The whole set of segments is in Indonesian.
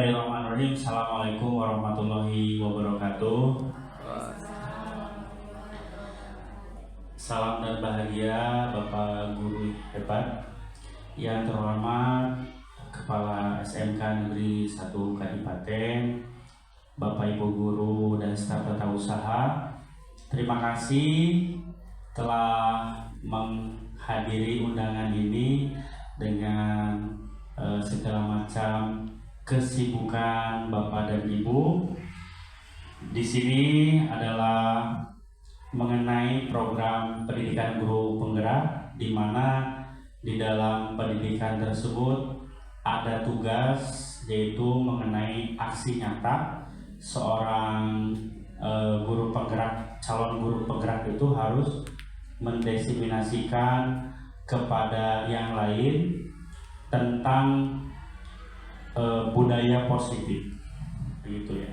Bismillahirrahmanirrahim. Assalamualaikum warahmatullahi wabarakatuh. Salam dan bahagia Bapak Guru hebat, yang terhormat Kepala SMK Negeri 1 Kadipaten, Bapak Ibu Guru dan staf tata usaha. Terima kasih telah menghadiri undangan ini dengan segala macam kesibukan Bapak dan Ibu. Di sini adalah mengenai program pendidikan guru penggerak, di mana di dalam pendidikan tersebut ada tugas, yaitu mengenai aksi nyata seorang guru penggerak, calon guru penggerak itu harus mendesiminasikan kepada yang lain tentang budaya positif, begitu ya.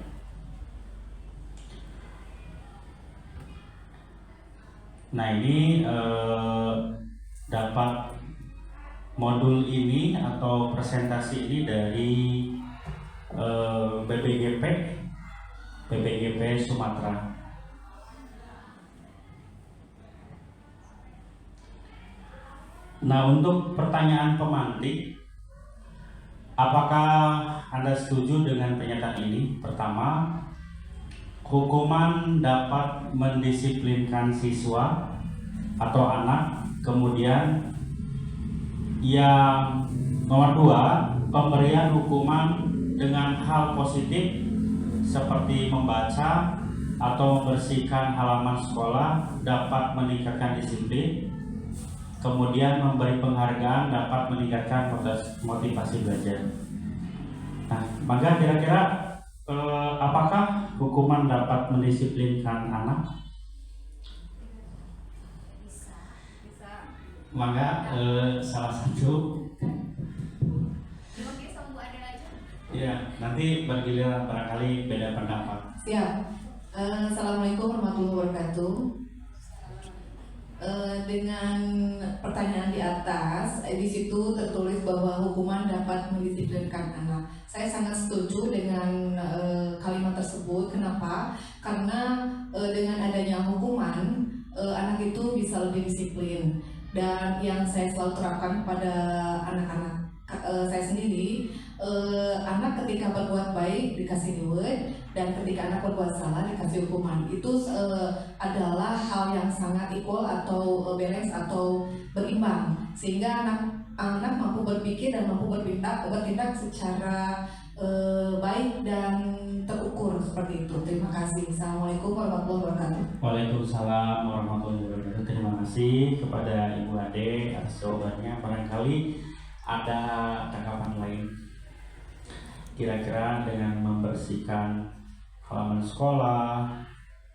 Nah, ini dapat modul ini atau presentasi ini dari BPGP Sumatera. Nah, untuk pertanyaan pemantik, apakah Anda setuju dengan pernyataan ini? Pertama, hukuman dapat mendisiplinkan siswa atau anak. Kemudian yang nomor dua, pemberian hukuman dengan hal positif seperti membaca atau membersihkan halaman sekolah dapat meningkatkan disiplin. Kemudian memberi penghargaan dapat meningkatkan motivasi belajar. Nah, maka kira-kira apakah hukuman dapat mendisiplinkan anak? Bisa. Maka salah satu. Ya, nanti bergiliran barangkali beda pendapat. Siap. Assalamualaikum warahmatullahi wabarakatuh. Dengan pertanyaan di atas, di situ tertulis bahwa hukuman dapat mendisiplinkan anak. Saya sangat setuju dengan kalimat tersebut. Kenapa? Karena dengan adanya hukuman, anak itu bisa lebih disiplin. Dan yang saya selalu terapkan kepada anak-anak saya sendiri, anak ketika berbuat baik dikasih reward, dan ketika anak berbuat salah dikasih hukuman. Itu adalah hal yang sangat equal atau balance atau berimbang, sehingga anak mampu berpikir dan mampu bertindak secara baik dan terukur seperti itu. Terima kasih. Assalamualaikum warahmatullahi wabarakatuh. Waalaikumsalam warahmatullahi wabarakatuh. Terima kasih kepada Ibu Ade atas jawabannya. Barangkali ada tanggapan lain, kira-kira dengan membersihkan halaman sekolah,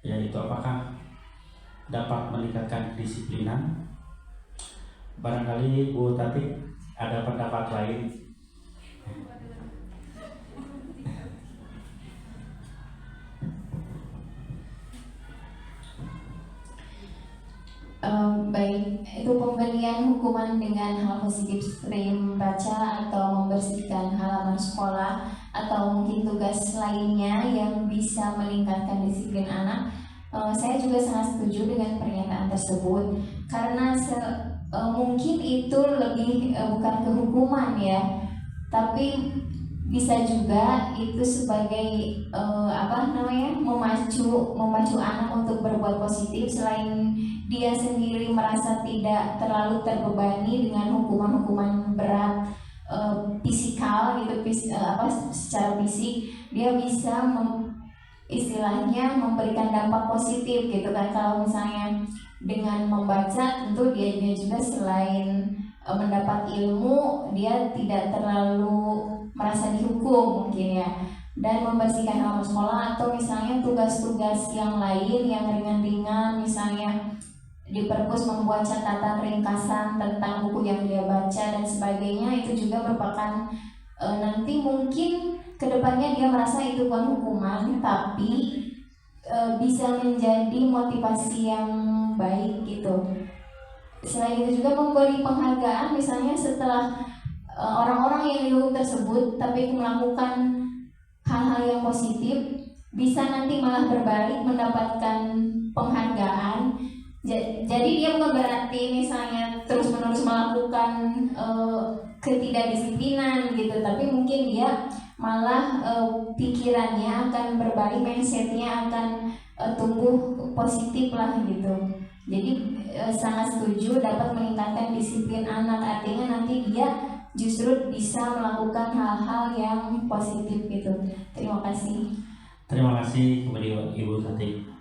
yaitu apakah dapat meningkatkan kedisiplinan? Barangkali Bu Tati ada pendapat lain. Baik, itu pemberian hukuman dengan hal positif seperti membaca atau membersihkan halaman sekolah atau mungkin tugas lainnya yang bisa meningkatkan disiplin anak. Saya juga sangat setuju dengan pernyataan tersebut, karena mungkin itu lebih bukan ke hukuman ya, tapi bisa juga itu sebagai memacu anak untuk berbuat positif. Selain dia sendiri merasa tidak terlalu terbebani dengan hukuman-hukuman berat fisikal gitu, secara fisik, dia bisa istilahnya memberikan dampak positif gitu kan. Kalau misalnya dengan membaca, tentu dia juga selain mendapat ilmu, dia tidak terlalu merasa dihukum mungkin ya. Dan membersihkan halaman sekolah atau misalnya tugas-tugas yang lain yang ringan-ringan, misalnya di perpus membuat catatan ringkasan tentang buku yang dia baca dan sebagainya, itu juga merupakan nanti mungkin kedepannya dia merasa itu bukan hukuman, tapi bisa menjadi motivasi yang baik gitu. Selain itu juga memberi penghargaan, misalnya setelah orang-orang yang dihukum tersebut tapi melakukan hal-hal yang positif, bisa nanti malah berbalik mendapatkan penghargaan. Jadi dia bukan berarti misalnya terus-menerus melakukan ketidakdisiplinan gitu, tapi mungkin dia malah pikirannya akan berbalik, mindsetnya akan tumbuh positif lah gitu. Jadi sangat setuju dapat meningkatkan disiplin anak, artinya nanti dia justru bisa melakukan hal-hal yang positif gitu. Terima kasih. Terima kasih kepada Ibu Tati.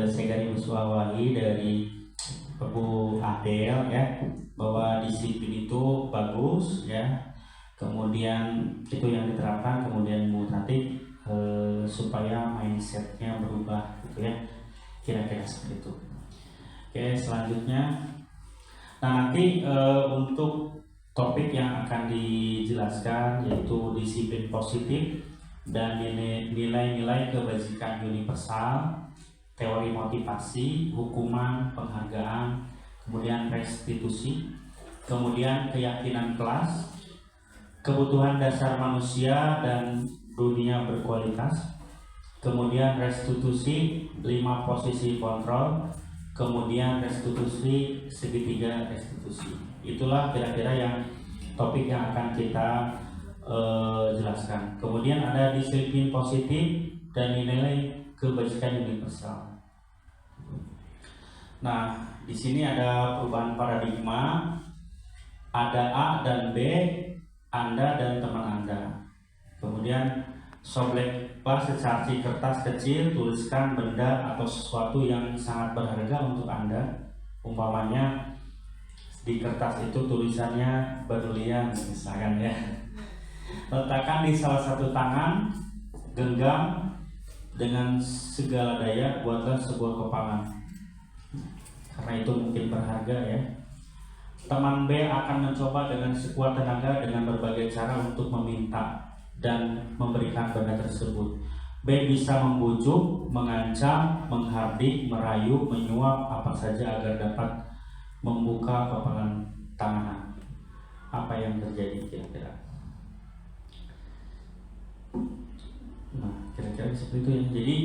Saya garis bawahi dari Bu Adel ya, bahwa disiplin itu bagus ya. Kemudian itu yang diterapkan, kemudian Bu Tati supaya mindsetnya berubah gitu ya. Kira-kira seperti itu. Oke, selanjutnya, nah nanti untuk topik yang akan dijelaskan yaitu disiplin positif dan nilai-nilai kebajikan universal, teori motivasi, hukuman, penghargaan, kemudian restitusi, kemudian keyakinan kelas, kebutuhan dasar manusia dan dunia berkualitas, kemudian restitusi 5 posisi kontrol, kemudian restitusi segitiga restitusi. Itulah kira-kira yang topik yang akan kita jelaskan. Kemudian ada disiplin positif dan nilai kebajikan universal. Nah, di sini ada perubahan paradigma, ada A dan B, Anda dan teman Anda. Kemudian sobeklah secari kertas kecil, tuliskan benda atau sesuatu yang sangat berharga untuk Anda. Umpamanya di kertas itu tulisannya berlian misalkan ya. Letakkan di salah satu tangan, genggam dengan segala daya, buatlah sebuah kepangan. Karena itu mungkin berharga ya. Teman B akan mencoba dengan sekuat tenaga dengan berbagai cara untuk meminta dan memberikan benda tersebut. B bisa membujuk, mengancam, menghardik, merayu, menyuap apa saja agar dapat membuka kepangan tangan. Apa yang terjadi kira-kira? Nah, kira-kira seperti itu ya. Jadi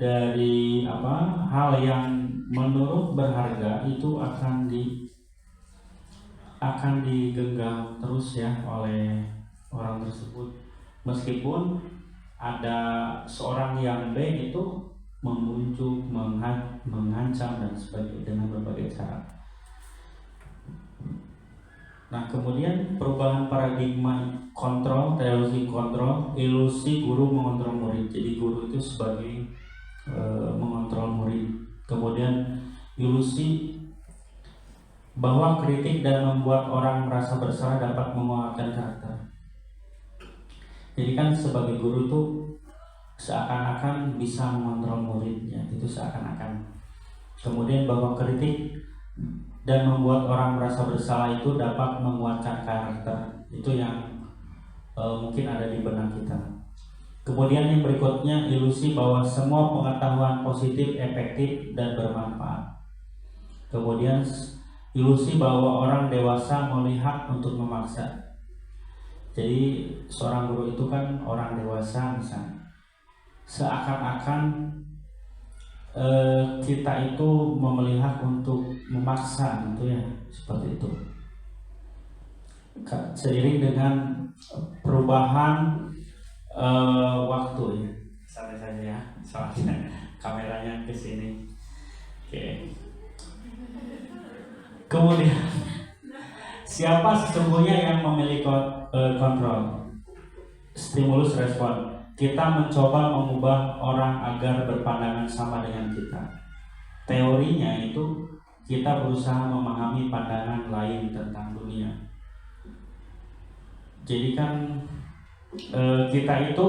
dari hal yang menurut berharga itu akan digenggam terus ya oleh orang tersebut, meskipun ada seorang yang B itu membujuk, mengancam dan sebagainya dengan berbagai cara. Nah, kemudian perubahan paradigma kontrol, teori kontrol, ilusi guru mengontrol murid. Jadi guru itu sebagai mengontrol murid. Kemudian ilusi bahwa kritik dan membuat orang merasa bersalah dapat menguatkan karakter. Jadi kan sebagai guru tuh seakan-akan bisa mengontrol muridnya, itu seakan-akan. Kemudian bahwa kritik dan membuat orang merasa bersalah itu dapat menguatkan karakter. Itu yang mungkin ada di benak kita. Kemudian yang berikutnya, ilusi bahwa semua pengetahuan positif, efektif, dan bermanfaat. Kemudian ilusi bahwa orang dewasa melihat untuk memaksa. Jadi seorang guru itu kan orang dewasa misalnya. Seakan-akan kita itu melihat untuk memaksa gitu ya, seperti itu. Seiring dengan perubahan waktu ya, santai saja ya, soalnya kameranya ke sini. Oke. Kemudian siapa sesungguhnya yang memiliki kontrol? Stimulus respon. Kita mencoba mengubah orang agar berpandangan sama dengan kita. Teorinya itu kita berusaha memahami pandangan lain tentang dunia. Jadi kan kita itu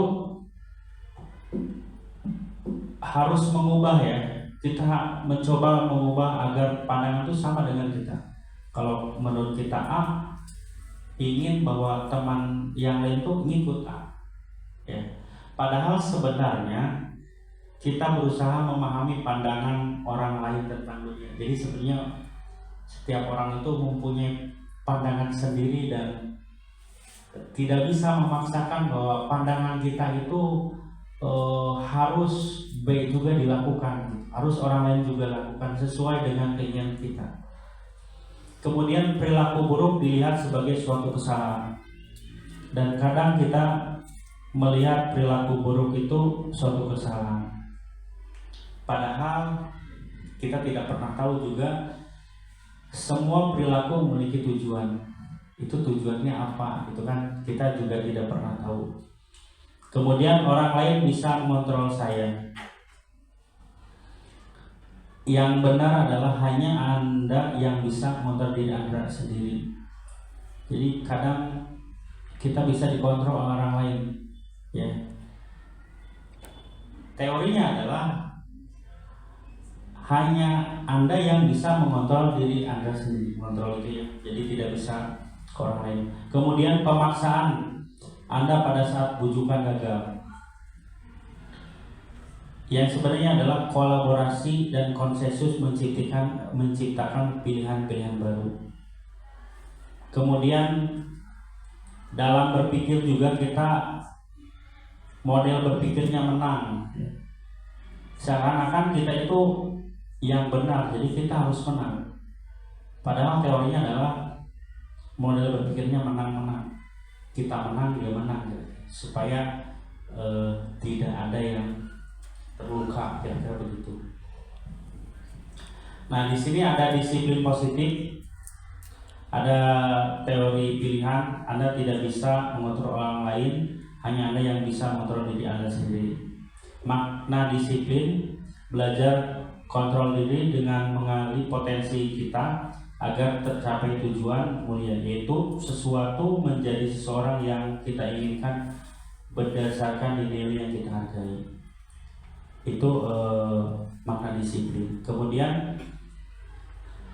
harus mengubah ya. Kita mencoba mengubah agar pandangan itu sama dengan kita. Kalau menurut kita A, ingin bahwa teman yang lain itu ngikut A. Ya. Padahal sebenarnya kita berusaha memahami pandangan orang lain tentang dunia. Jadi sebenarnya setiap orang itu mempunyai pandangan sendiri dan tidak bisa memaksakan bahwa pandangan kita itu harus baik juga dilakukan, harus orang lain juga lakukan sesuai dengan keinginan kita. Kemudian perilaku buruk dilihat sebagai suatu kesalahan, dan kadang kita melihat perilaku buruk itu suatu kesalahan, padahal kita tidak pernah tahu juga semua perilaku memiliki tujuan. Itu tujuannya apa, gitu kan? Kita juga tidak pernah tahu. Kemudian orang lain bisa mengontrol saya. Yang benar adalah hanya Anda yang bisa mengontrol diri Anda sendiri. Jadi kadang kita bisa dikontrol oleh orang lain, ya. Teorinya adalah hanya Anda yang bisa mengontrol diri Anda sendiri, mengontrol itu ya. Jadi tidak bisa ke orang lain. Kemudian pemaksaan Anda pada saat bujukan gagal, yang sebenarnya adalah kolaborasi dan konsensus menciptakan pilihan-pilihan baru. Kemudian dalam berpikir juga kita model berpikirnya menang. Seakan-akan kita itu yang benar, jadi kita harus menang. Padahal teorinya adalah model berpikirnya menang-menang. Kita menang, dia menang, gitu. Supaya tidak ada yang terluka, kira-kira begitu. Nah, di sini ada disiplin positif, ada teori pilihan. Anda tidak bisa mengontrol orang lain, hanya Anda yang bisa mengontrol diri Anda sendiri. Makna disiplin, belajar kontrol diri dengan mengali potensi kita agar tercapai tujuan mulia, yaitu sesuatu menjadi seseorang yang kita inginkan berdasarkan nilai yang kita hargai. Itu makna disiplin. Kemudian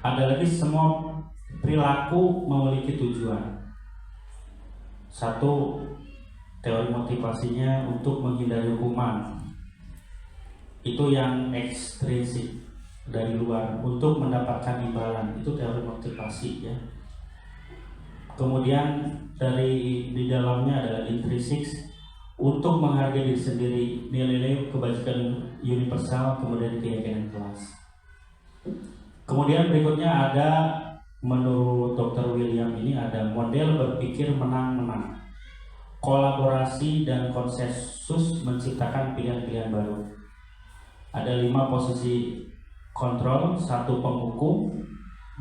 ada lagi, semua perilaku memiliki tujuan. Satu, teori motivasinya untuk menghindari hukuman. Itu yang ekstrinsik dari luar, untuk mendapatkan imbalan. Itu teori motivasi, ya. Kemudian di dalamnya adalah intrinsik, untuk menghargai diri sendiri, nilai-nilai kebajikan universal, kemudian keyakinan kelas. Kemudian berikutnya ada, menurut Dr. William ini ada model berpikir menang-menang, kolaborasi dan konsensus menciptakan pilihan-pilihan baru. Ada 5 posisi kontrol: 1 penghukum,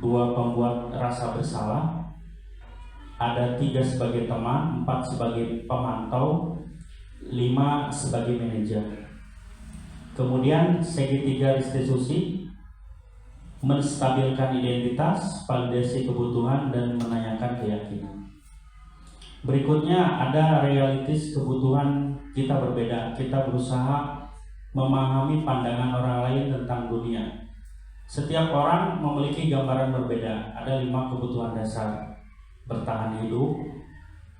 2 pembuat rasa bersalah, ada 3 sebagai teman, 4 sebagai pemantau, 5 sebagai manajer. Kemudian segitiga restitusi, menstabilkan identitas, validasi kebutuhan, dan menanyakan keyakinan. Berikutnya ada realitis kebutuhan kita berbeda. Kita berusaha memahami pandangan orang lain tentang dunia. Setiap orang memiliki gambaran berbeda. Ada 5 kebutuhan dasar: bertahan hidup,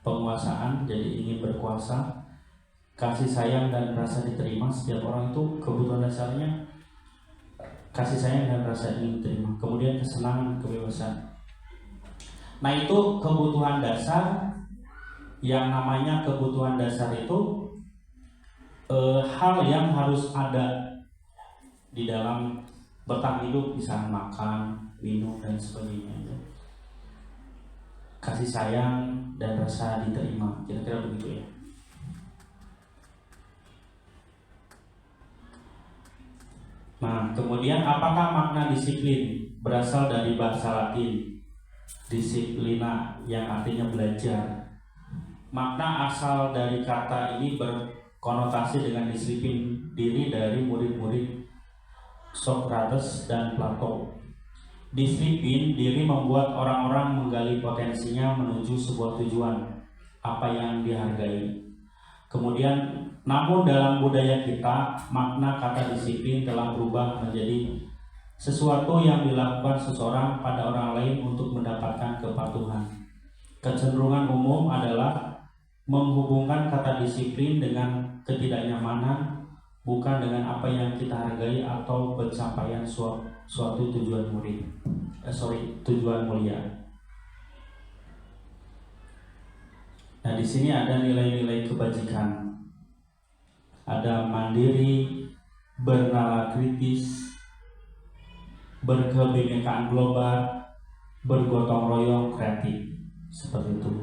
penguasaan, jadi ingin berkuasa, kasih sayang dan rasa diterima. Setiap orang itu kebutuhan dasarnya kasih sayang dan rasa ingin diterima. Kemudian kesenangan, kebebasan. Nah, itu kebutuhan dasar. Yang namanya kebutuhan dasar itu hal yang harus ada di dalam bertahan hidup, misalnya makan, minum, dan sebagainya. Kasih sayang dan rasa diterima, kira-kira begitu, ya. Nah, kemudian apakah makna disiplin? Berasal dari bahasa Latin disciplina, yang artinya belajar. Makna asal dari kata ini berkonotasi dengan disiplin diri dari murid-murid Socrates dan Plato. Disiplin diri membuat orang-orang menggali potensinya menuju sebuah tujuan, apa yang dihargai. Kemudian, namun dalam budaya kita, makna kata disiplin telah berubah menjadi sesuatu yang dilakukan seseorang pada orang lain untuk mendapatkan kepatuhan. Kecenderungan umum adalah menghubungkan kata disiplin dengan ketidaknyamanan, bukan dengan apa yang kita hargai atau pencapaian suatu tujuan tujuan mulia. Nah, di sini ada nilai-nilai kebajikan. Ada mandiri, bernalar kritis, berkebinekaan global, bergotong royong, kreatif. Seperti itu.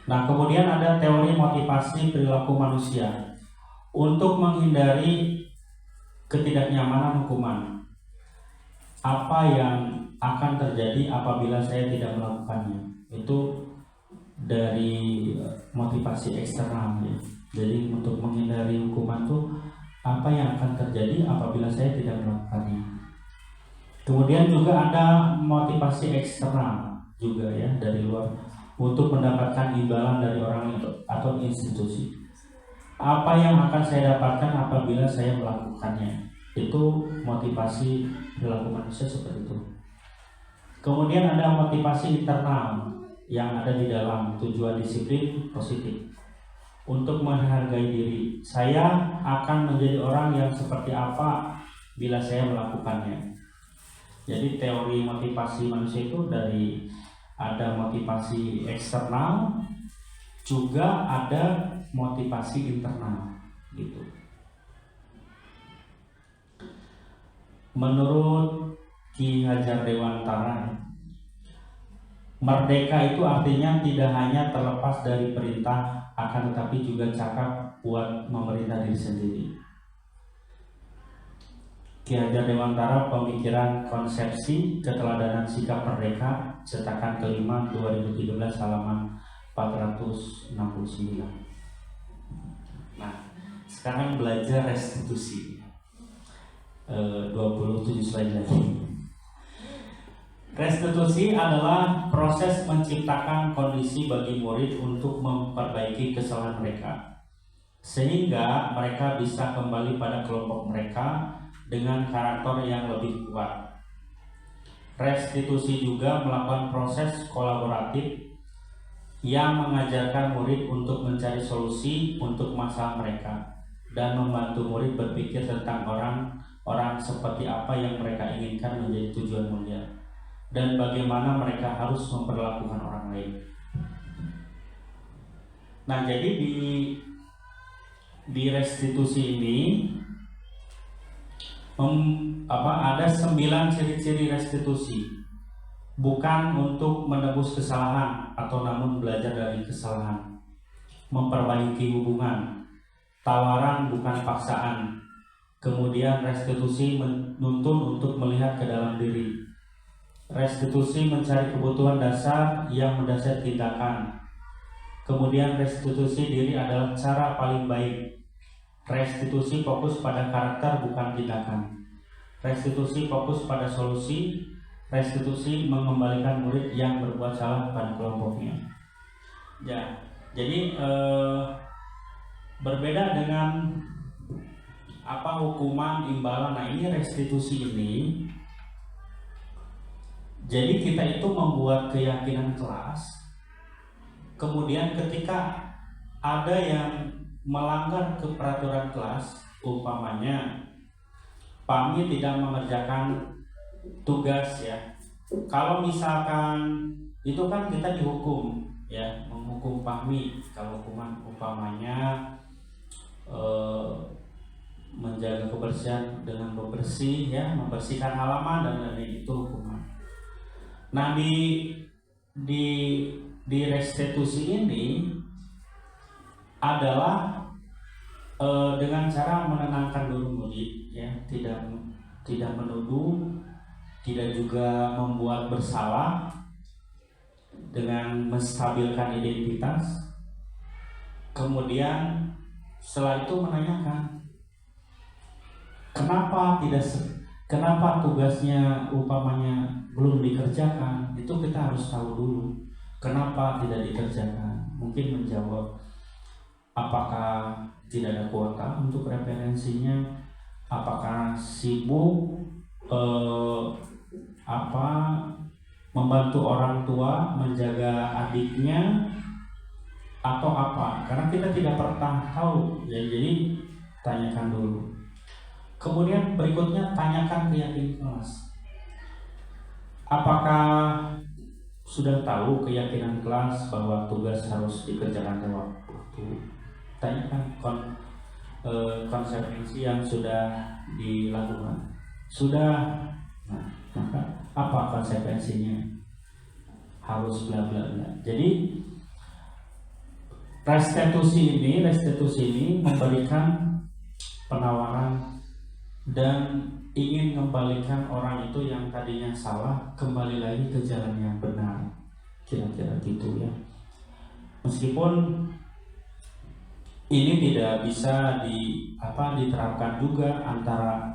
Nah, kemudian ada teori motivasi perilaku manusia untuk menghindari ketidaknyamanan hukuman. Apa yang akan terjadi apabila saya tidak melakukannya? Itu dari motivasi eksternal ya. Jadi untuk menghindari hukuman itu apa yang akan terjadi apabila saya tidak melakukannya. Kemudian juga ada motivasi eksternal juga ya, dari luar, untuk mendapatkan imbalan dari orang atau institusi. Apa yang akan saya dapatkan apabila saya melakukannya? Itu motivasi perilaku manusia seperti itu. Kemudian ada motivasi internal yang ada di dalam tujuan disiplin positif, untuk menghargai diri. Saya akan menjadi orang yang seperti apa bila saya melakukannya. Jadi teori motivasi manusia itu dari ada motivasi eksternal, juga ada motivasi internal gitu. Menurut Ki Hajar Dewantara, merdeka itu artinya tidak hanya terlepas dari perintah, akan tetapi juga cakap buat memerintah diri sendiri. Ki Hajar Dewantara, Pemikiran Konsepsi Keteladanan Sikap Merdeka, cetakan kelima 2013 halaman 469. Nah, sekarang belajar restitusi. 27 slide lagi. Restitusi adalah proses menciptakan kondisi bagi murid untuk memperbaiki kesalahan mereka, sehingga mereka bisa kembali pada kelompok mereka dengan karakter yang lebih kuat. Restitusi juga melakukan proses kolaboratif yang mengajarkan murid untuk mencari solusi untuk masalah mereka dan membantu murid berpikir tentang orang seperti apa yang mereka inginkan menjadi tujuan mulia dan bagaimana mereka harus memperlakukan orang lain. Nah, jadi di restitusi ini ada 9 ciri-ciri restitusi, bukan untuk menebus kesalahan atau namun belajar dari kesalahan, memperbaiki hubungan, tawaran bukan paksaan. Kemudian restitusi menuntun untuk melihat ke dalam diri. Restitusi mencari kebutuhan dasar yang mendasari tindakan. Kemudian restitusi diri adalah cara paling baik. Restitusi fokus pada karakter bukan tindakan. Restitusi fokus pada solusi. Restitusi mengembalikan murid yang berbuat salah pada kelompoknya. Ya, jadi berbeda dengan hukuman, imbalan. Nah, ini restitusi ini. Jadi kita itu membuat keyakinan kelas. Kemudian ketika ada yang melanggar ke peraturan kelas, umpamanya PAMI tidak mengerjakan tugas ya. Kalau misalkan itu kan kita dihukum ya, menghukum PAMI. Kalau hukuman umpamanya menjaga kebersihan dengan bebersih ya, membersihkan halaman dan lain-lain, itu hukuman. Nah, di restitusi ini adalah dengan cara menenangkan dulu murid ya, tidak menuduh, tidak juga membuat bersalah, dengan menstabilkan identitas. Kemudian setelah itu menanyakan kenapa tugasnya umpamanya belum dikerjakan. Itu kita harus tahu dulu kenapa tidak dikerjakan. Mungkin menjawab apakah tidak ada kuota untuk referensinya, apakah sibuk membantu orang tua menjaga adiknya, atau apa. Karena kita tidak pernah tahu ya, jadi tanyakan dulu. Kemudian berikutnya tanyakan keyakinan kelas. Apakah sudah tahu keyakinan kelas bahwa tugas harus dikerjakan lewat waktu? Tanyakan konsekuensi yang sudah dilakukan. Sudah. Nah, maka apa konsekuensinya? Harus bla bla bla. Jadi restitusi ini memberikan penawaran dan ingin mengembalikan orang itu yang tadinya salah kembali lagi ke jalan yang benar, kira-kira gitu ya. Meskipun ini tidak bisa diterapkan juga antara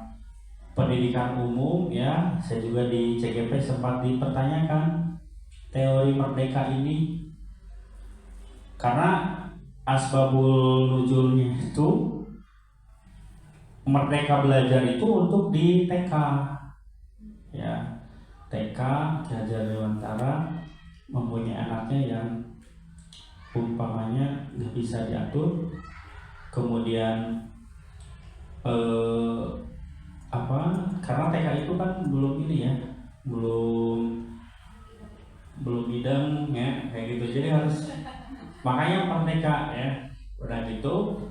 pendidikan umum ya. Saya juga di CGP sempat dipertanyakan teori merdeka ini karena asbabul nuzulnya itu merdeka belajar itu untuk di TK ya. TK Ki Hajar Dewantara mempunyai anaknya yang umpamanya nggak bisa diatur, kemudian karena TK itu kan belum ini ya, belum bidang ya kayak gitu, jadi harus makanya merdeka ya. Udah gitu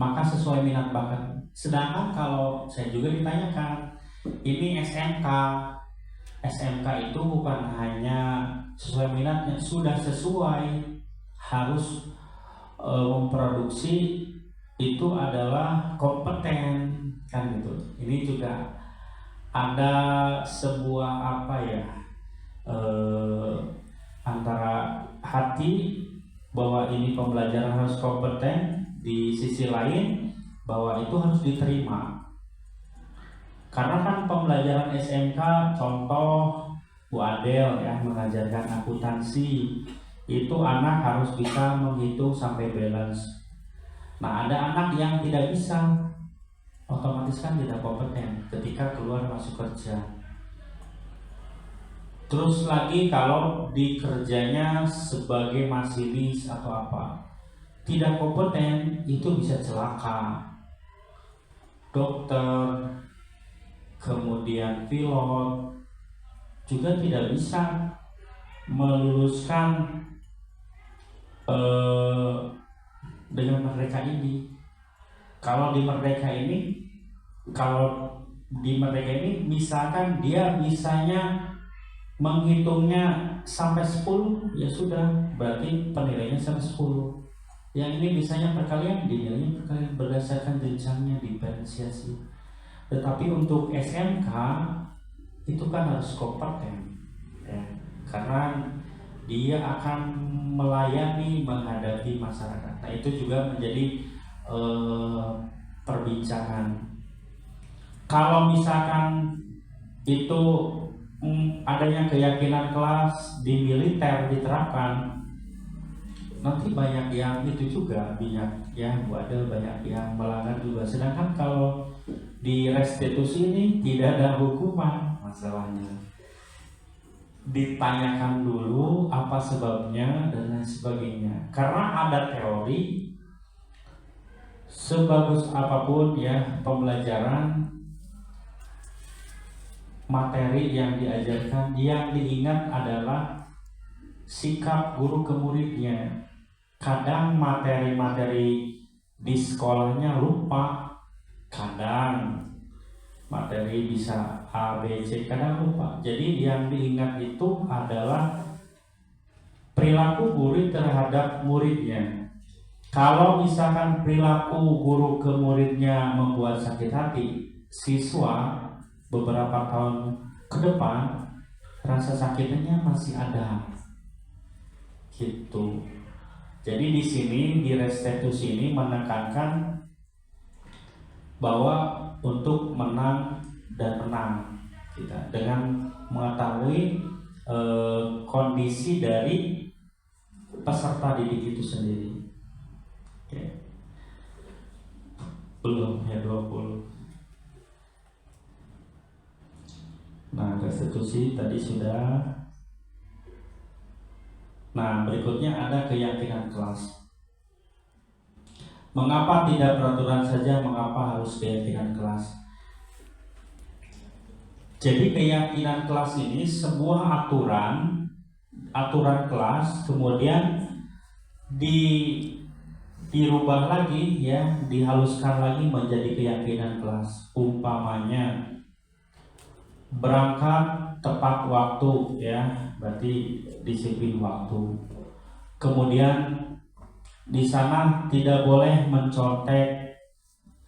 maka sesuai minat bakat. Sedangkan kalau saya juga ditanyakan ini SMK itu bukan hanya sesuai minatnya, sudah sesuai, harus memproduksi itu adalah kompeten kan gitu. Ini juga ada sebuah antara hati bahwa ini pembelajaran harus kompeten, di sisi lain bahwa itu harus diterima. Karena kan pembelajaran SMK, contoh Bu Adel ya mengajarkan akuntansi, itu anak harus bisa menghitung sampai balance. Nah, ada anak yang tidak bisa, otomatis kan tidak kompeten ketika keluar masuk kerja. Terus lagi kalau di kerjanya sebagai masinis atau apa, tidak kompeten, itu bisa celaka. Dokter, kemudian pilot juga tidak bisa meluluskan dengan merdeka ini. Kalau di merdeka ini misalkan dia bisanya menghitungnya sampai 10, ya sudah, berarti penilaiannya sampai 10. Yang ini bisanya perkalian, dinilainya perkalian berdasarkan jenjangnya, diferensiasi. Tetapi untuk SMK itu kan harus kompeten ya, karena dia akan melayani, menghadapi masyarakat. Nah, itu juga menjadi perbincangan. Kalau misalkan itu adanya keyakinan kelas di militer diterapkan, nanti banyak yang itu juga, banyak yang banyak yang melanggar juga. Sedangkan kalau di restitusi ini tidak ada hukuman, masalahnya ditanyakan dulu apa sebabnya dan lain sebagainya. Karena ada teori, sebagus apapun ya pembelajaran materi yang diajarkan, yang diingat adalah sikap guru ke muridnya. Kadang materi-materi di sekolahnya lupa, kadang materi bisa A, B, C, kadang lupa. Jadi yang diingat itu adalah perilaku guru terhadap muridnya. Kalau misalkan perilaku guru ke muridnya membuat sakit hati, siswa beberapa tahun ke depan rasa sakitnya masih ada gitu. Jadi di sini di restitusi ini menekankan bahwa untuk menang dan menang kita dengan mengetahui kondisi dari peserta didik itu sendiri. Oke. Belum ya 20. Nah, restitusi tadi sudah. Nah, berikutnya ada keyakinan kelas. Mengapa tidak peraturan saja, mengapa harus keyakinan kelas? Jadi keyakinan kelas ini sebuah aturan kelas, kemudian dirubah lagi ya, dihaluskan lagi menjadi keyakinan kelas. Umpamanya berangkat tepat waktu ya, berarti disiplin waktu. Kemudian di sana tidak boleh mencontek,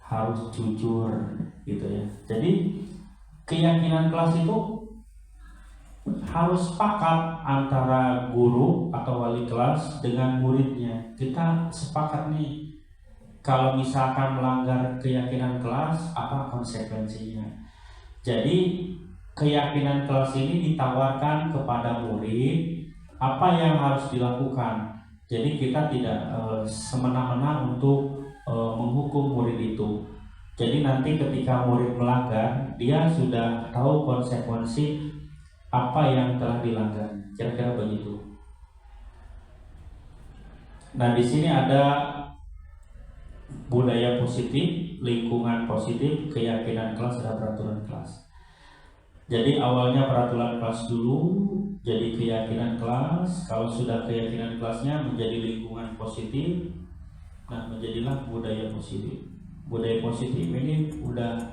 harus jujur gitu ya. Jadi keyakinan kelas itu harus sepakat antara guru atau wali kelas dengan muridnya. Kita sepakat nih, kalau misalkan melanggar keyakinan kelas, apa konsekuensinya. Jadi keyakinan kelas ini ditawarkan kepada murid apa yang harus dilakukan. Jadi kita tidak semena-mena untuk menghukum murid itu. Jadi nanti ketika murid melanggar, dia sudah tahu konsekuensi apa yang telah dilanggar. Kira-kira begitu. Nah, di sini ada budaya positif, lingkungan positif, keyakinan kelas, dan peraturan kelas. Jadi awalnya peraturan kelas dulu, jadi keyakinan kelas. Kalau sudah keyakinan kelasnya menjadi lingkungan positif, nah menjadilah budaya positif. Budaya positif ini udah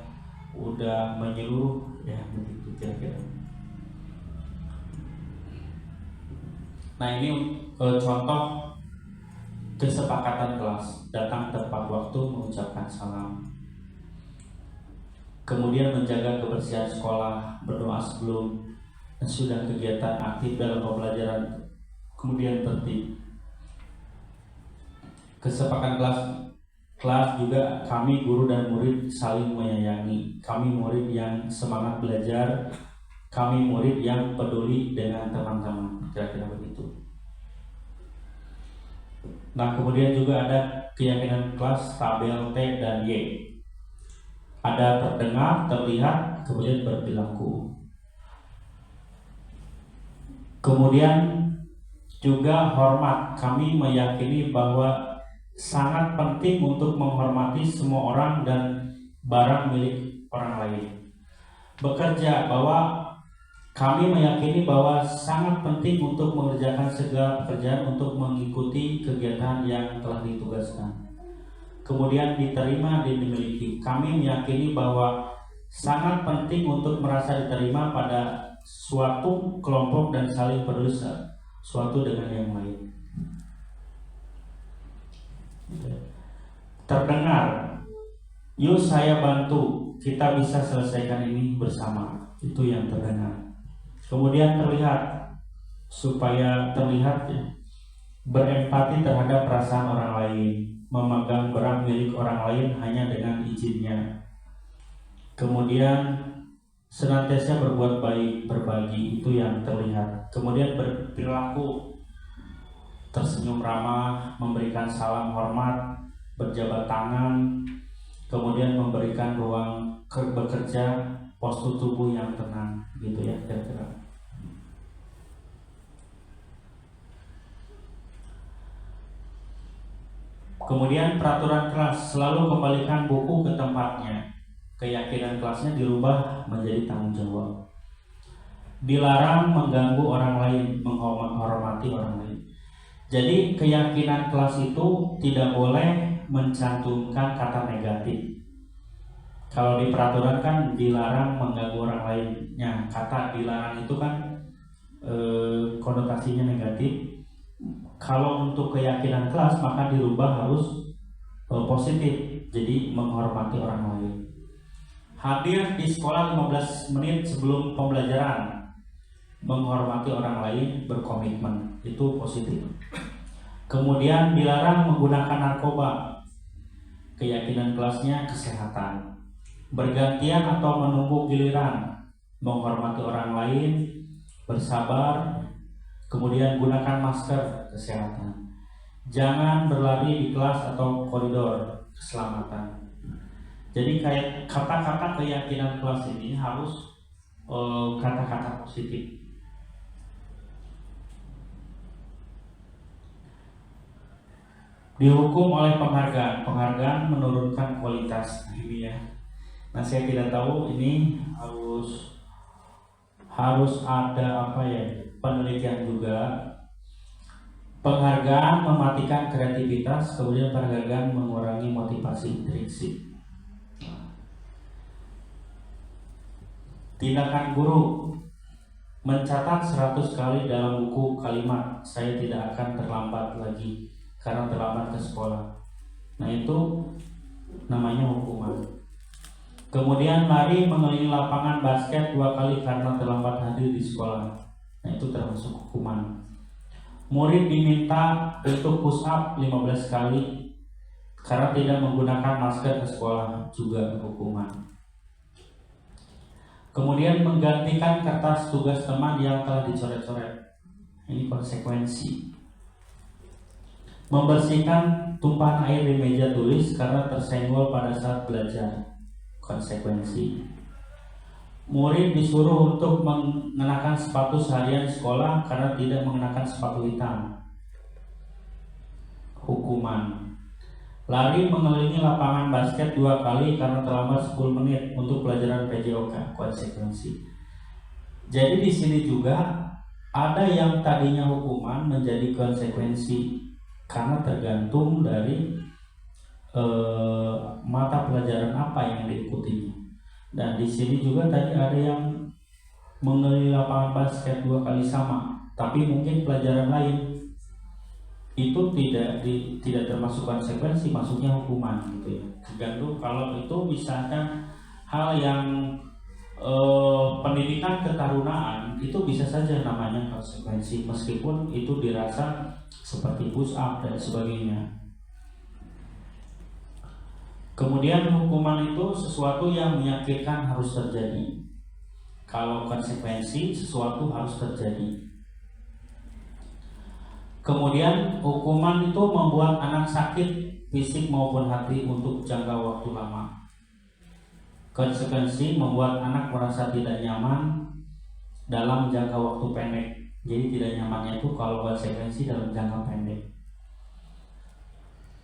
menyeluruh ya, begitu kira-kira. Nah ini contoh kesepakatan kelas: datang tepat waktu, mengucapkan salam, kemudian menjaga kebersihan sekolah, berdoa sebelum dan sudah kegiatan aktif dalam pembelajaran, kemudian tertib. Kesepakatan kelas juga kami guru dan murid saling menyayangi. Kami murid yang semangat belajar, kami murid yang peduli dengan teman-teman. Kira-kira begitu. Nah, kemudian juga ada keyakinan kelas tabel T dan Y. Ada terdengar, terlihat, kemudian berperilaku. Kemudian juga hormat. Kami meyakini bahwa sangat penting untuk menghormati semua orang dan barang milik orang lain. Bekerja, bahwa kami meyakini bahwa sangat penting untuk mengerjakan segala pekerjaan untuk mengikuti kegiatan yang telah ditugaskan. Kemudian diterima dan dimiliki. Kami meyakini bahwa sangat penting untuk merasa diterima pada suatu kelompok dan saling peduli suatu dengan yang lain. Terdengar, yuk saya bantu, kita bisa selesaikan ini bersama. Itu yang terdengar. Kemudian terlihat, supaya terlihat ya, berempati terhadap perasaan orang lain, memegang barang milik orang lain hanya dengan izinnya. Kemudian senantiasa berbuat baik, berbagi, itu yang terlihat. Kemudian berperilaku, tersenyum ramah, memberikan salam hormat, berjabat tangan, kemudian memberikan ruang bekerja, postur tubuh yang tenang, gitu ya kira-kira. Kemudian peraturan kelas, selalu kembalikan buku ke tempatnya. Keyakinan kelasnya dirubah menjadi tanggung jawab. Dilarang mengganggu orang lain, menghormati orang lain. Jadi keyakinan kelas itu tidak boleh mencantumkan kata negatif. Kalau di peraturan kan dilarang mengganggu orang lainnya. Kata dilarang itu kan konotasinya negatif. Kalau untuk keyakinan kelas maka dirubah harus positif. Jadi menghormati orang lain. Hadir di sekolah 15 menit sebelum pembelajaran. Menghormati orang lain, berkomitmen, itu positif. Kemudian dilarang menggunakan narkoba. Keyakinan kelasnya kesehatan. Bergantian atau menunggu giliran, menghormati orang lain, bersabar. Kemudian gunakan masker, kesehatan. Jangan berlari di kelas atau koridor, keselamatan. Jadi kayak kata-kata keyakinan kelas ini harus kata-kata positif. Dihukum oleh penghargaan. Penghargaan menurunkan kualitas. Nah, ini ya. Nah, saya tidak tahu ini harus harus ada penelitian juga. Penghargaan mematikan kreativitas, kemudian penghargaan mengurangi motivasi intrinsik. Tindakan guru mencatat 100 kali dalam buku kalimat saya tidak akan terlambat lagi karena terlambat ke sekolah. Nah, itu namanya hukuman. Kemudian lari mengelilingi lapangan basket 2 kali karena terlambat hadir di sekolah. Nah, itu termasuk hukuman. Murid diminta untuk push up 15 kali karena tidak menggunakan masker ke sekolah, juga hukuman. Kemudian menggantikan kertas tugas teman yang telah dicoret-coret. Ini konsekuensi. Membersihkan tumpahan air di meja tulis karena tersenggol pada saat belajar. Konsekuensi. Murid disuruh untuk mengenakan sepatu seharian di sekolah karena tidak mengenakan sepatu hitam. Hukuman. Lari mengelilingi lapangan basket 2 kali karena terlambat 10 menit untuk pelajaran PJOK. Konsekuensi. Jadi di sini juga ada yang tadinya hukuman menjadi konsekuensi karena tergantung dari mata pelajaran apa yang diikutinya. Dan di sini juga tadi ada yang mengelilingi lapangan basket 2 kali sama, tapi mungkin pelajaran lain itu tidak termasuk konsekuensi, masuknya hukuman gitu ya. Tergantung, kalau itu misalkan hal yang pendidikan ketarunaan itu bisa saja namanya konsekuensi meskipun itu dirasa seperti push up dan sebagainya. Kemudian hukuman itu sesuatu yang menyakitkan harus terjadi. Kalau konsekuensi sesuatu harus terjadi. Kemudian hukuman itu membuat anak sakit fisik maupun hati untuk jangka waktu lama. Konsekuensi membuat anak merasa tidak nyaman dalam jangka waktu pendek. Jadi tidak nyamannya itu kalau konsekuensi dalam jangka pendek.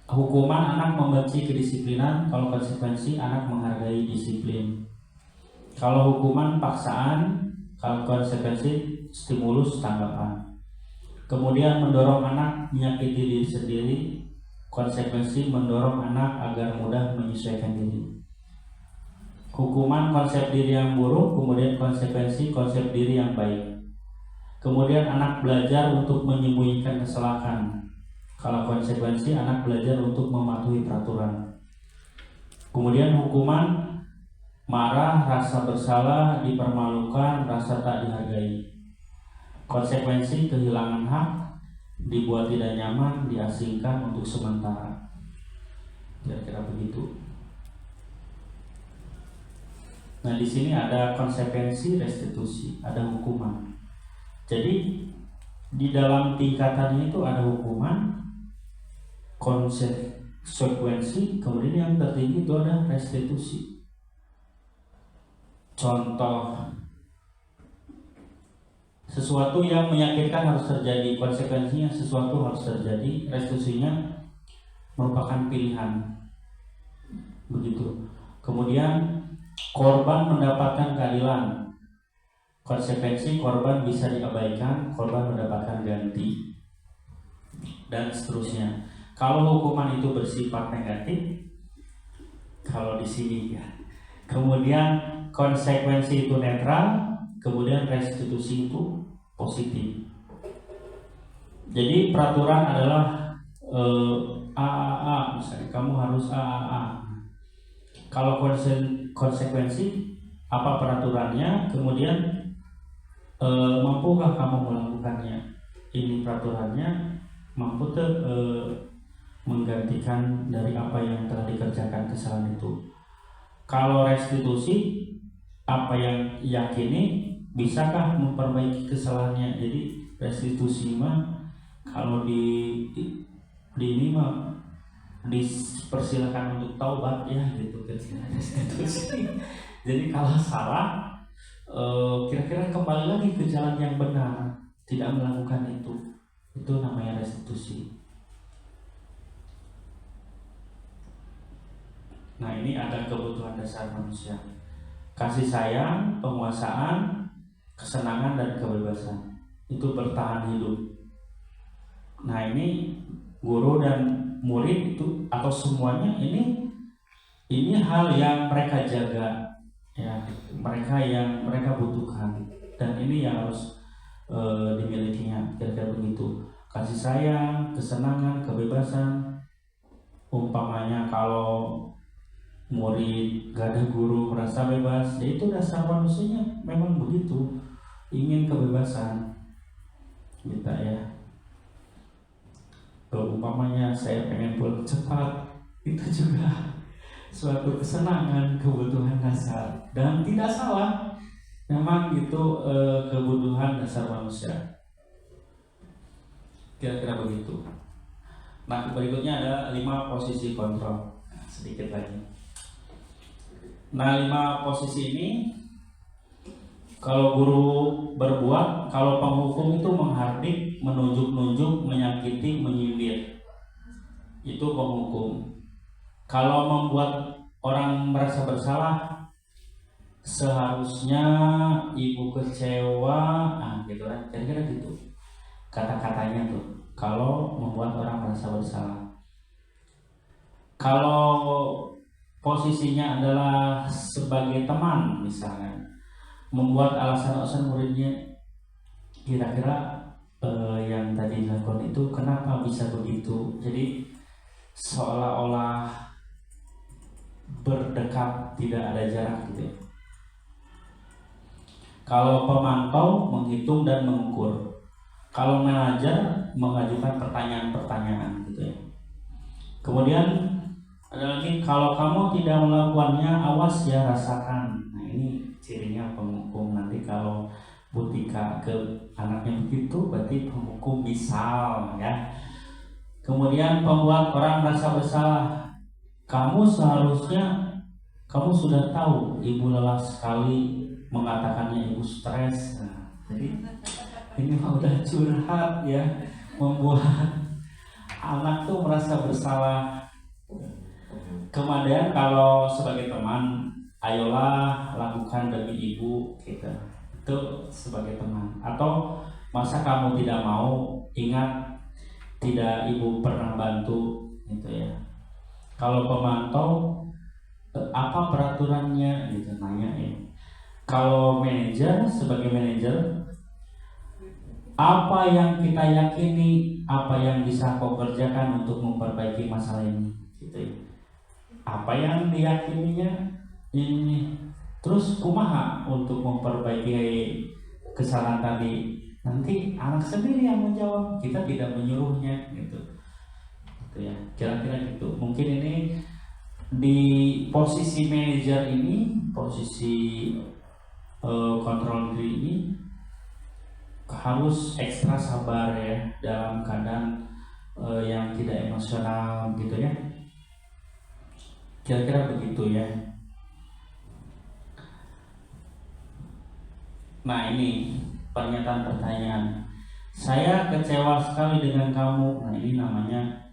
Hukuman anak membenci kedisiplinan, kalau konsekuensi anak menghargai disiplin. Kalau hukuman paksaan, kalau konsekuensi stimulus tanggapan. Kemudian mendorong anak menyakiti diri sendiri, konsekuensi mendorong anak agar mudah menyesuaikan diri. Hukuman konsep diri yang buruk, kemudian konsekuensi konsep diri yang baik. Kemudian anak belajar untuk menyembunyikan kesalahan. Kalau konsekuensi anak belajar untuk mematuhi peraturan. Kemudian hukuman marah, rasa bersalah, dipermalukan, rasa tak dihargai. Konsekuensi kehilangan hak, dibuat tidak nyaman, diasingkan untuk sementara. Kira-kira begitu. Nah, di sini ada konsekuensi restitusi, ada hukuman. Jadi di dalam tingkatannya itu ada hukuman, konsekuensi, kemudian yang tertinggi itu ada restitusi. Contoh, sesuatu yang menyakitkan harus terjadi, konsekuensinya sesuatu harus terjadi, restitusinya merupakan pilihan. Begitu. Kemudian korban mendapatkan keadilan, konsekuensi korban bisa diabaikan, korban mendapatkan ganti, dan seterusnya. Kalau hukuman itu bersifat negatif, kalau di sini ya. Kemudian konsekuensi itu netral, kemudian restitusi itu positif. Jadi peraturan adalah AAA, misalnya kamu harus AAA. Kalau konsekuensi apa peraturannya, kemudian mampukah kamu melakukannya? Ini peraturannya, mampu menggantikan dari apa yang telah dikerjakan kesalahan itu. Kalau restitusi, apa yang yakini, bisakah memperbaiki kesalahannya? Jadi restitusi mah kalau di ini mah dipersilakan untuk taubat ya gitu kan restitusi. Jadi kalau salah kira-kira kembali lagi ke jalan yang benar, tidak melakukan itu namanya restitusi. Nah, ini ada kebutuhan dasar manusia: kasih sayang, penguasaan, kesenangan dan kebebasan itu bertahan hidup. Nah ini guru dan murid itu atau semuanya ini hal yang mereka jaga ya, mereka butuhkan, dan ini yang harus dimilikinya, kira-kira begitu. Kasih sayang, kesenangan, kebebasan. Umpamanya kalau murid gak ada guru merasa bebas, ya itu dasar manusianya memang begitu, ingin kebebasan kita ya. Kalau umpamanya saya pengen pulang cepat, itu juga suatu kesenangan, kebutuhan dasar, dan tidak salah. Memang itu kebutuhan dasar manusia. Kira-kira begitu. Nah, berikutnya ada 5 posisi kontrol. Sedikit lagi. Nah, 5 posisi ini kalau guru berbuat, kalau penghukum itu menghardik, menunjuk-nunjuk, menyakiti, menyindir. Itu penghukum. Kalau membuat orang merasa bersalah, seharusnya ibu kecewa, gitu kan, kira-kira gitu kata-katanya tuh. Kalau membuat orang merasa bersalah, kalau posisinya adalah sebagai teman misalnya, membuat alasan-alasan muridnya, kira-kira yang tadi dilakukan itu kenapa bisa begitu, jadi seolah-olah berdekat, tidak ada jarak gitu ya. Kalau pemantau menghitung dan mengukur. Kalau mengajar mengajukan pertanyaan-pertanyaan gitu ya. Kemudian ada lagi, kalau kamu tidak melakukannya, awas ya rasakan. Nah ini cirinya penghukum. Nanti kalau Butika ke anaknya begitu, berarti penghukum misal ya. Kemudian pembuat orang merasa bersalah. Kamu sudah tahu ibu lelah sekali, mengatakannya ibu stres. Nah, jadi ini udah curhat ya, membuat anak tuh merasa bersalah. Kemudian kalau sebagai teman, ayolah lakukan demi ibu kita. Itu sebagai teman. Atau masa kamu tidak mau, ingat tidak ibu pernah bantu gitu ya. Kalau pemantau, apa peraturannya gitu, nanya ya. Kalau manajer, sebagai manajer, apa yang kita yakini, apa yang bisa kau kerjakan untuk memperbaiki masalah ini gitu ya. Apa yang diyakininya ini, terus kumaha untuk memperbaiki kesalahan tadi, nanti anak sendiri yang menjawab, kita tidak menyuruhnya gitu ya, kira-kira gitu. Mungkin ini di posisi manajer ini, posisi kontrol diri ini harus ekstra sabar ya, dalam keadaan yang tidak emosional gitu ya, kira-kira begitu ya. Nah ini pernyataan-pertanyaan, saya kecewa sekali dengan kamu. Nah ini namanya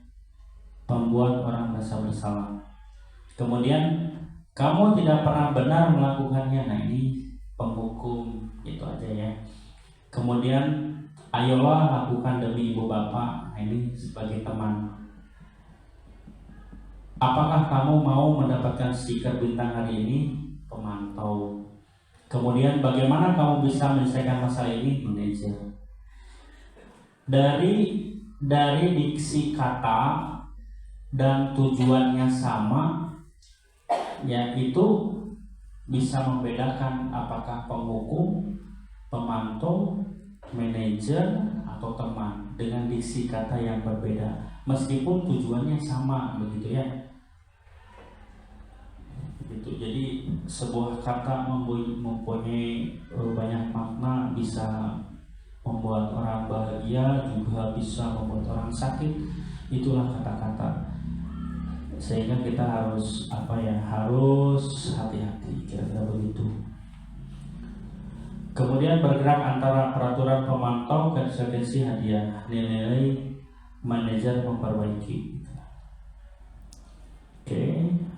membuat orang merasa bersalah. Kemudian kamu tidak pernah benar melakukannya. Nah ini penghukum, itu aja ya. Kemudian ayolah lakukan demi ibu bapak. Nah ini sebagai teman. Apakah kamu mau mendapatkan stiker bintang hari ini? Pemantau. Kemudian bagaimana kamu bisa menyelesaikan masalah ini? Manajer. Dari diksi kata dan tujuannya sama, yaitu bisa membedakan apakah penghukum, pemantau, manajer, atau teman dengan diksi kata yang berbeda, meskipun tujuannya sama begitu ya. Begitu. Jadi sebuah kata mempunyai banyak makna, bisa membuat orang bahagia, juga bisa membuat orang sakit. Itulah kata-kata. Sehingga kita harus harus hati-hati, kira-kira begitu. Kemudian bergerak antara peraturan pemantau, konsekuensi hadiah, nilai manajer memperbaiki. Oke,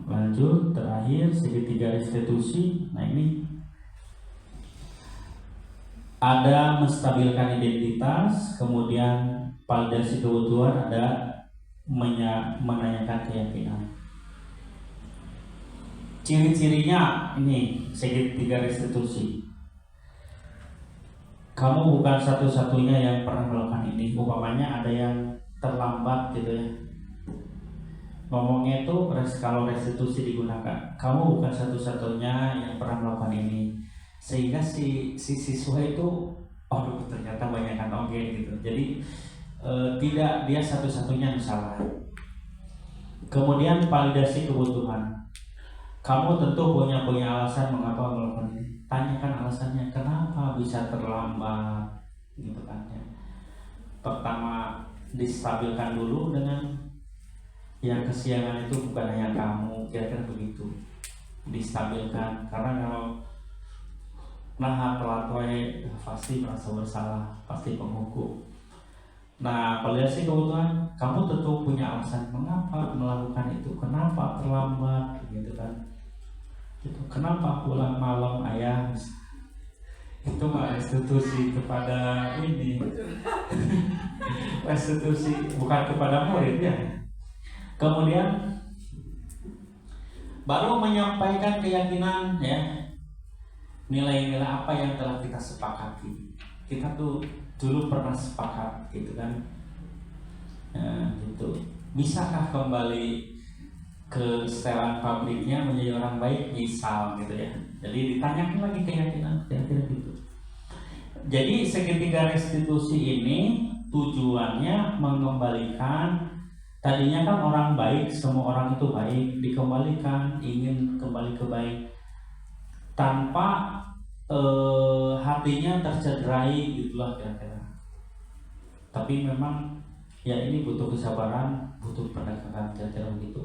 lanjut. Terakhir segitiga restitusi. Nah ini ada menstabilkan identitas, kemudian validasi kebutuhan, ada menanyakan keyakinan. Ciri-cirinya ini segitiga restitusi. Kamu bukan satu-satunya yang pernah melakukan ini. Umpamanya ada yang terlambat gitu ya. Ngomongnya itu kalau restitusi digunakan, kamu bukan satu-satunya yang pernah melakukan ini. Sehingga si siswa itu, oh ternyata banyak kan oke gitu. Jadi tidak dia satu-satunya yang salah. Kemudian validasi kebutuhan. Kamu tentu punya alasan mengapa melakukan ini. Tanyakan alasannya, kenapa bisa terlambat, gitu kan ya. Pertama distabilkan dulu dengan yang kesiangan itu bukan hanya kamu, kira-kira begitu. Distabilkan, karena kalau pelatoi pasti merasa bersalah, pasti penghukum. Nah, validasi kebutuhan, kamu tentu punya alasan mengapa melakukan itu, kenapa terlambat, gitu kan. Gitu. Kenapa pulang malam ayah? Itu mah restitusi kepada ini. Restitusi bukan kepada murid ya. Kemudian baru menyampaikan keyakinan ya. Nilai-nilai apa yang telah kita sepakati. Kita tuh dulu pernah sepakat gitu kan. Nah, gitu. Bisakah kembali ke setelan pabriknya menjadi orang baik, misal gitu ya. Jadi ditanyakan lagi keyakinan, kira-kira gitu. Jadi segitiga restitusi ini tujuannya mengembalikan, tadinya kan orang baik, semua orang itu baik, dikembalikan, ingin kembali ke baik tanpa hatinya tercederai, gitulah kira-kira. Tapi memang ya ini butuh kesabaran, butuh pendekatan, kira-kira begitu.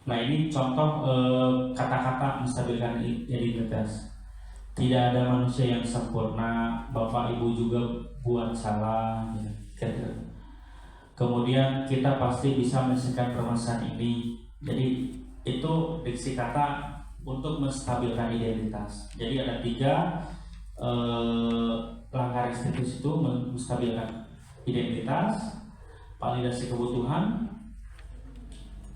Nah ini contoh kata-kata menstabilkan identitas. Tidak ada manusia yang sempurna, bapak ibu juga buat salah ya. Kemudian kita pasti bisa menyelesaikan permasalahan ini. Jadi itu diksi kata untuk menstabilkan identitas. Jadi ada 3 langkah restitusi itu: menstabilkan identitas, validasi kebutuhan,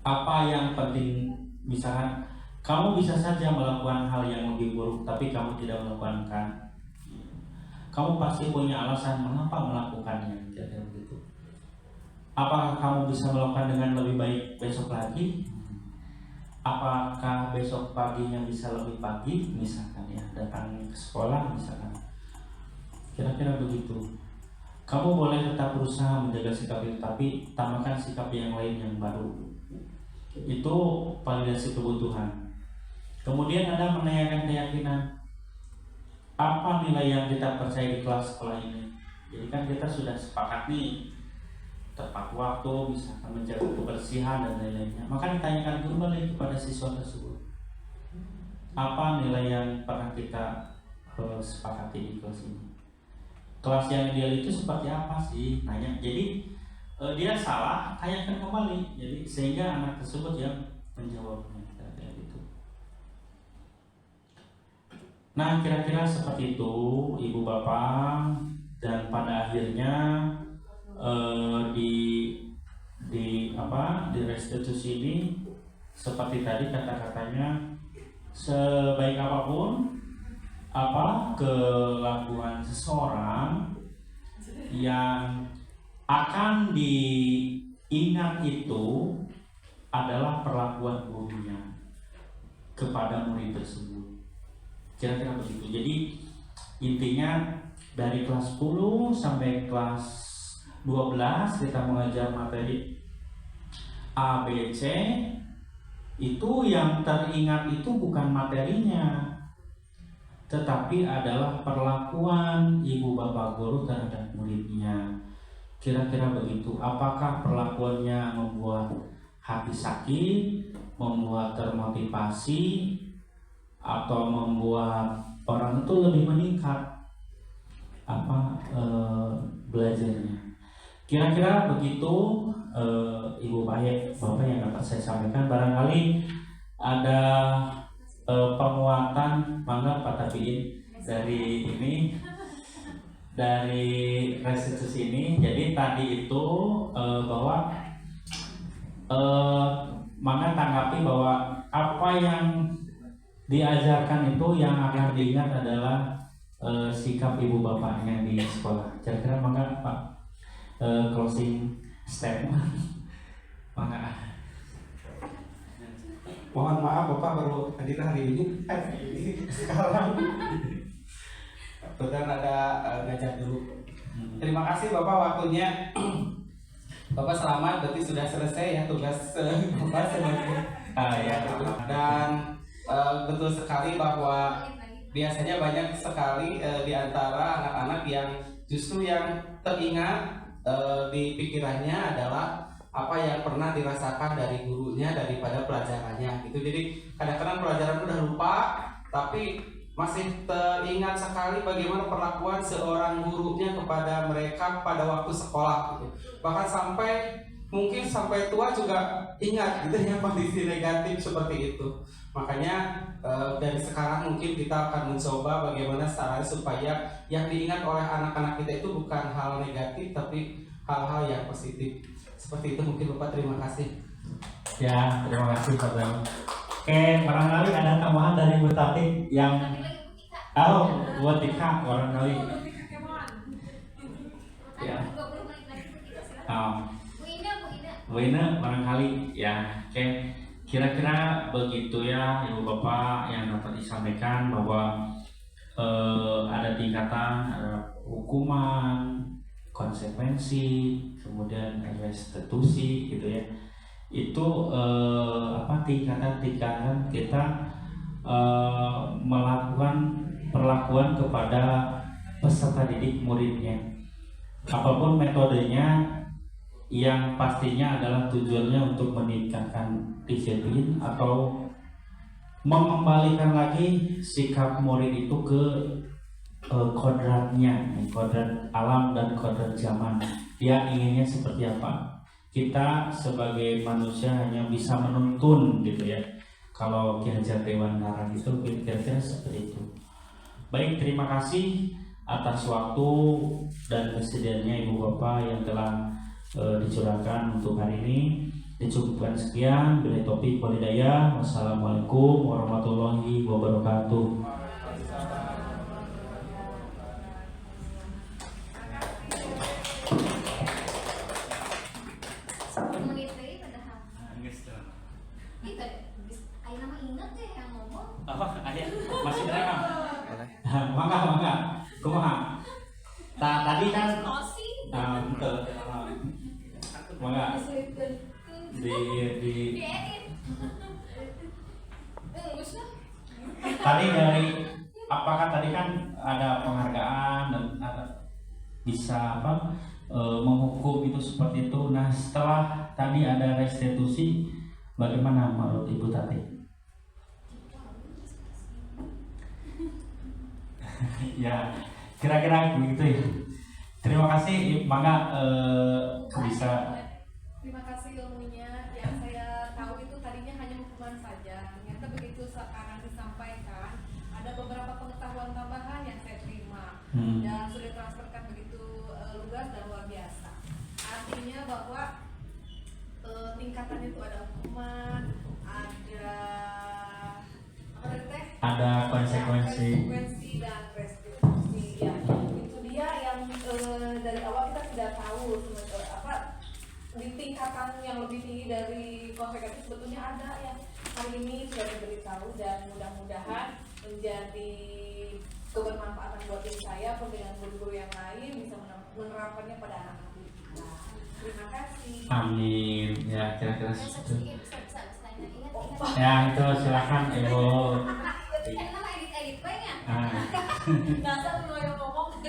apa yang penting. Misalkan kamu bisa saja melakukan hal yang lebih buruk tapi kamu tidak melakukan. Kamu pasti punya alasan mengapa melakukannya, kira-kira begitu. Apakah kamu bisa melakukan dengan lebih baik besok lagi? Apakah besok paginya bisa lebih pagi, misalkan ya, datang ke sekolah misalkan. Kira-kira begitu. Kamu boleh tetap berusaha menjaga sikap itu, tapi tambahkan sikap yang lain yang baru. Itu validasi kebutuhan. Kemudian ada menanyakan keyakinan. Apa nilai yang kita percaya di kelas sekolah ini? Jadi kan kita sudah sepakat nih, tepat waktu, misalkan menjaga kebersihan dan lain-lainnya. Maka ditanyakan kembali kepada siswa tersebut, apa nilai yang pernah kita sepakati di kelas ini? Kelas yang ideal itu seperti apa sih? Nanya. Jadi dia salah, tanyakan kembali. Jadi sehingga anak tersebut yang menjawabnya. Gitu. Nah, kira-kira seperti itu, ibu bapak, dan pada akhirnya di restitusi ini seperti tadi kata-katanya, sebaik apapun kelakuan seseorang yang akan diingat itu adalah perlakuan gurunya kepada murid tersebut. Kira-kira begitu. Jadi intinya dari kelas 10 sampai kelas 12 kita mengajar materi A, B, C. Itu yang teringat itu bukan materinya, tetapi adalah perlakuan ibu bapak guru terhadap muridnya. Kira-kira begitu. Apakah perlakuannya membuat hati sakit, membuat termotivasi, atau membuat orang itu lebih meningkat belajarnya? Kira-kira begitu Ibu Bapak yang dapat saya sampaikan. Barangkali ada penguatan, mangga Pak Tabiin dari ini, dari restitusi ini. Jadi tadi itu bahwa mangga tanggapi bahwa apa yang diajarkan itu yang akan diingat adalah sikap ibu bapaknya di sekolah. Kira-kira mangga Pak closing statement. Mangga. Mohon maaf Bapak baru hadir hari ini sekarang benar ada ngajak dulu. Terima kasih Bapak waktunya. Bapak selamat, berarti sudah selesai ya tugas Bapak sebagai Ya. dan betul sekali bahwa biasanya banyak sekali di antara anak-anak yang justru yang teringat di pikirannya adalah apa yang pernah dirasakan dari gurunya daripada pelajarannya gitu. Jadi kadang-kadang pelajaran udah lupa tapi masih teringat sekali bagaimana perlakuan seorang gurunya kepada mereka pada waktu sekolah gitu. Bahkan mungkin sampai tua juga ingat gitu ya kondisi negatif seperti itu. Makanya dari sekarang mungkin kita akan mencoba bagaimana caranya supaya yang diingat oleh anak-anak kita itu bukan hal negatif tapi hal-hal yang positif. Seperti itu mungkin Bapak, terima kasih. Ya, terima kasih Pak Bel. Oke, barangkali ada tambahan dari Bu Tati yang buat Tika barangkali. Ya. Bu Ina barangkali ya. Oke, kira-kira begitu ya Ibu Bapak yang dapat disampaikan bahwa ada tingkatan, ada hukuman, konsekuensi, kemudian restitusi gitu ya. Itu tingkatan-tingkatan kita melakukan perlakuan kepada peserta didik muridnya. Apapun metodenya, yang pastinya adalah tujuannya untuk meningkatkan disiplin atau mengembalikan lagi sikap murid itu ke kodratnya, kodrat alam dan kodrat zaman. Dia inginnya seperti apa? Kita sebagai manusia hanya bisa menuntun gitu ya. Kalau Ki Hajar Dewantara itu kira-kira seperti itu. Baik, terima kasih atas waktu dan kesediaannya Ibu Bapak yang telah dicurahkan untuk hari ini. Dicukupkan sekian. Bila taufiq wal hidayah. Wassalamualaikum warahmatullahi wabarakatuh. Masih direkam? Mangga. Kumaha? Tadi kan mangga di tadi dari apakah tadi kan ada penghargaan dan bisa menghukum itu seperti itu. Nah, setelah tadi ada restitusi, bagaimana menurut Ibu Tati? Ya, kira-kira begitu ya. Terima kasih, mangga bisa. Terima kasih ilmunya. Yang saya tahu itu tadinya hanya hukuman saja. Ternyata begitu sekarang disampaikan, ada beberapa pengetahuan tambahan yang saya terima dan sudah transferkan begitu lugas dan luar biasa. Artinya bahwa tingkatan itu ada hukuman, ada konsekuensi dan restitusi. Ya, itu dia yang dari awal kita sudah tahu di tingkatan yang lebih tinggi dari konsekuensi sebetulnya ada yang hari ini sudah diberitahu dan mudah-mudahan menjadi kebermanfaatan buat tim saya pun dengan guru-guru yang lain bisa menerapkannya pada anak-anak kita. Terima kasih. Amin. Ya, kira-kira seperti itu. Ya, itu silakan Ibu. Emang edit banyak. Dasar lo yang ngomong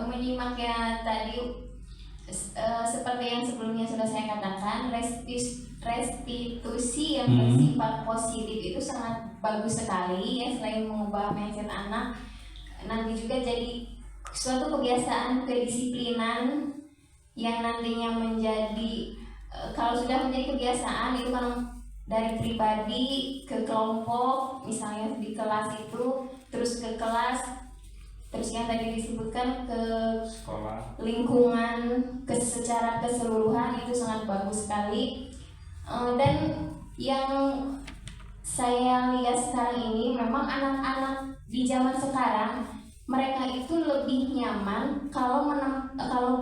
menyimak ya tadi seperti yang sebelumnya sudah saya katakan, restitusi yang bersifat positif itu sangat bagus sekali ya. Selain mengubah mindset anak, nanti juga jadi suatu kebiasaan kedisiplinan yang nantinya menjadi kalau sudah menjadi kebiasaan itu kan dari pribadi ke kelompok, misalnya di kelas itu terus ke kelas, terus yang tadi disebutkan ke Sekolah. lingkungan secara keseluruhan, itu sangat bagus sekali. Dan yang saya lihat sekarang ini memang anak-anak di zaman sekarang mereka itu lebih nyaman kalau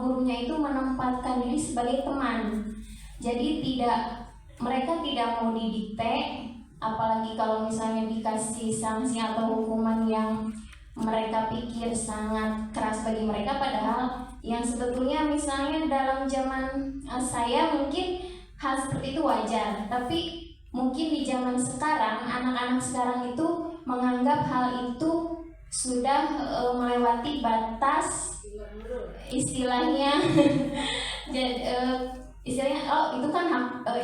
gurunya itu menempatkan diri sebagai teman. Jadi mereka tidak mau didikte, apalagi kalau misalnya dikasih sanksi atau hukuman yang mereka pikir sangat keras bagi mereka, padahal yang sebetulnya misalnya dalam zaman saya mungkin hal seperti itu wajar, tapi mungkin di zaman sekarang anak-anak sekarang itu menganggap hal itu sudah melewati batas, istilahnya istilahnya itu kan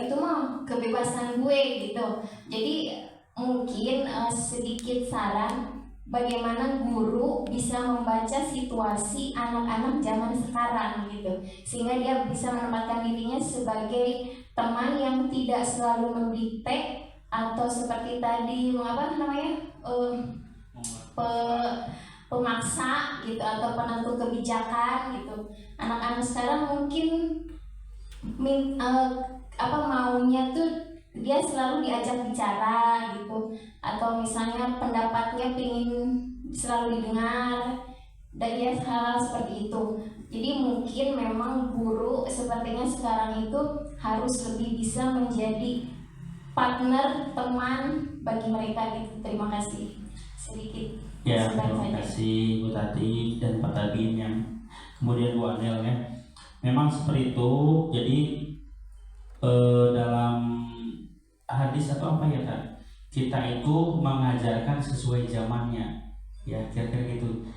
itu mah kebebasan gue gitu. Jadi mungkin sedikit saran bagaimana guru bisa membaca situasi anak-anak zaman sekarang gitu, sehingga dia bisa menempatkan dirinya sebagai teman yang tidak selalu mendikte atau seperti tadi pemaksa gitu atau penentu kebijakan gitu. Anak-anak sekarang mungkin maunya tuh dia selalu diajak bicara gitu, atau misalnya pendapatnya pengen selalu didengar, dan ya hal seperti itu. Jadi mungkin memang guru sepertinya sekarang itu harus lebih bisa menjadi partner, teman bagi mereka gitu. Terima kasih. Sedikit Ya, sebentar terima saja. kasih Bu Tati dan Pak Tabin yang kemudian Bu Anel ya. Memang seperti itu. Jadi dalam hadis atau apa ya Kak, kita itu mengajarkan sesuai zamannya, ya kira-kira gitu.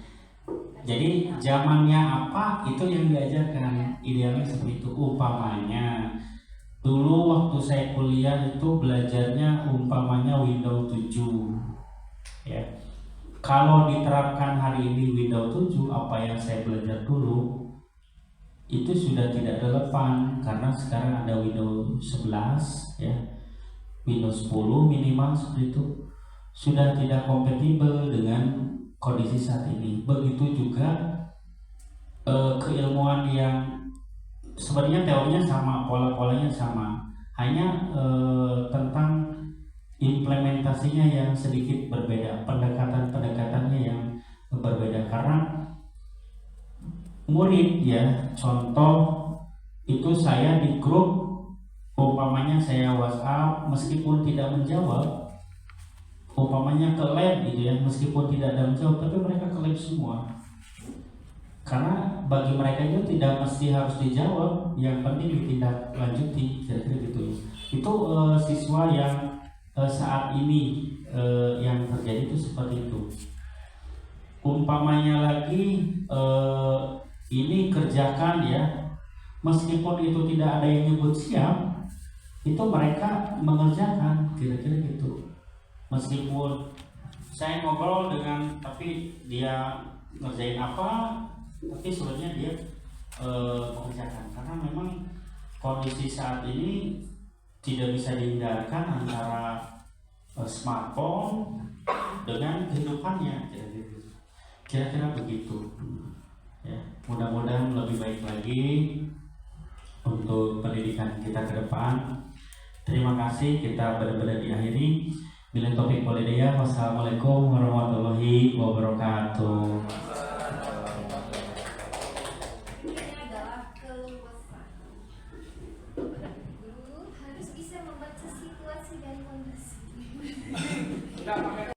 Jadi zamannya apa itu yang diajarkan, idealnya seperti itu. Umpamanya dulu waktu saya kuliah itu belajarnya umpamanya Windows 7 ya. Kalau diterapkan hari ini Windows 7, apa yang saya belajar dulu itu sudah tidak relevan, karena sekarang ada Windows 11 ya, Windows 10 minimal seperti itu, sudah tidak kompatibel dengan kondisi saat ini. Begitu juga keilmuan yang sebenarnya teorinya sama, pola-polanya sama, hanya tentang implementasinya yang sedikit berbeda, pendekatan-pendekatannya yang berbeda. Karena murid ya, contoh itu saya di grup, umpamanya saya WhatsApp, meskipun tidak menjawab, umpamanya ke lab gitu ya, meskipun tidak ada menjawab, tapi mereka ke lab semua. Karena bagi mereka itu tidak mesti harus dijawab, yang penting ditindaklanjuti, kira-kira gitu ya. Itu siswa yang saat ini yang terjadi itu seperti itu. Umpamanya lagi ini kerjakan ya, meskipun itu tidak ada yang nyebut siap, itu mereka mengerjakan, kira-kira gitu. Meskipun saya ngobrol dengan, tapi dia ngerjain apa, tapi sebenarnya dia mengerjakan. Karena memang kondisi saat ini tidak bisa dihindarkan antara smartphone dengan kehidupannya, kira-kira begitu ya. Mudah-mudahan lebih baik lagi untuk pendidikan kita ke depan. Terima kasih, kita benar-benar diakhiri. Bila topik walidayah, wassalamualaikum warahmatullahi wabarakatuh. Guru harus bisa membaca situasi dan kondisi. Enggak pakai